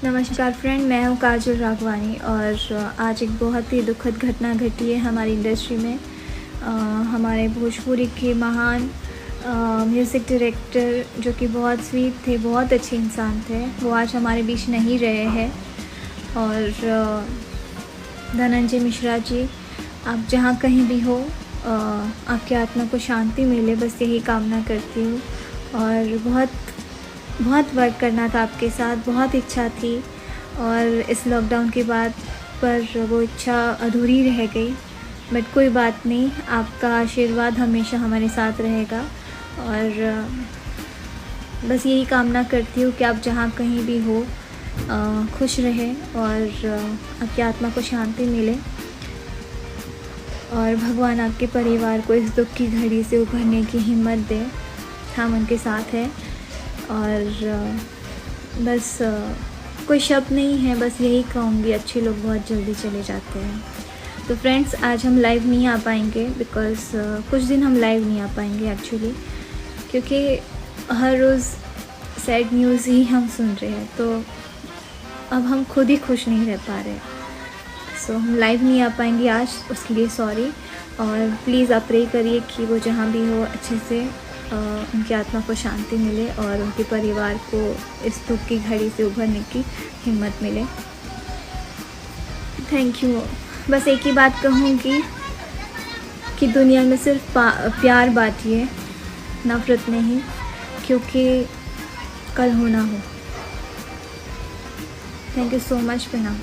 नमस्कार फ्रेंड, मैं हूँ काजल राघवानी और आज एक बहुत ही दुखद घटना घटी है हमारी इंडस्ट्री में। हमारे भोजपुरी के महान म्यूज़िक डायरेक्टर जो कि बहुत स्वीट थे, बहुत अच्छे इंसान थे, वो आज हमारे बीच नहीं रहे हैं। और धनंजय मिश्रा जी, आप जहाँ कहीं भी हो, आपकी आत्मा को शांति मिले, बस यही कामना करती हूँ। और बहुत वर्क करना था आपके साथ, बहुत इच्छा थी और इस लॉकडाउन के बाद पर वो इच्छा अधूरी रह गई। बट कोई बात नहीं, आपका आशीर्वाद हमेशा हमारे साथ रहेगा। और बस यही कामना करती हूँ कि आप जहाँ कहीं भी हो खुश रहें और आपकी आत्मा को शांति मिले और भगवान आपके परिवार को इस दुख की घड़ी से उभरने की हिम्मत दे। हम उनके साथ हैं और बस कोई शब्द नहीं है, बस यही कहूँगी, अच्छे लोग बहुत जल्दी चले जाते हैं। तो फ्रेंड्स, आज हम लाइव नहीं आ पाएंगे बिकॉज़ कुछ दिन हम लाइव नहीं आ पाएंगे एक्चुअली, क्योंकि हर रोज़ सैड न्यूज़ ही हम सुन रहे हैं, तो अब हम खुद ही खुश नहीं रह पा रहे। सो हम लाइव नहीं आ पाएंगे आज, उसके लिए सॉरी। और प्लीज़ आप प्रे करिए कि वो जहाँ भी हो अच्छे से उनकी आत्मा को शांति मिले और उनके परिवार को इस दुख की घड़ी से उभरने की हिम्मत मिले। Thank you. बस एक ही बात कहूँगी कि दुनिया में सिर्फ प्यार बांटिए, नफ़रत नहीं, क्योंकि कल हो ना हो। थैंक यू सो मच प्रणाम।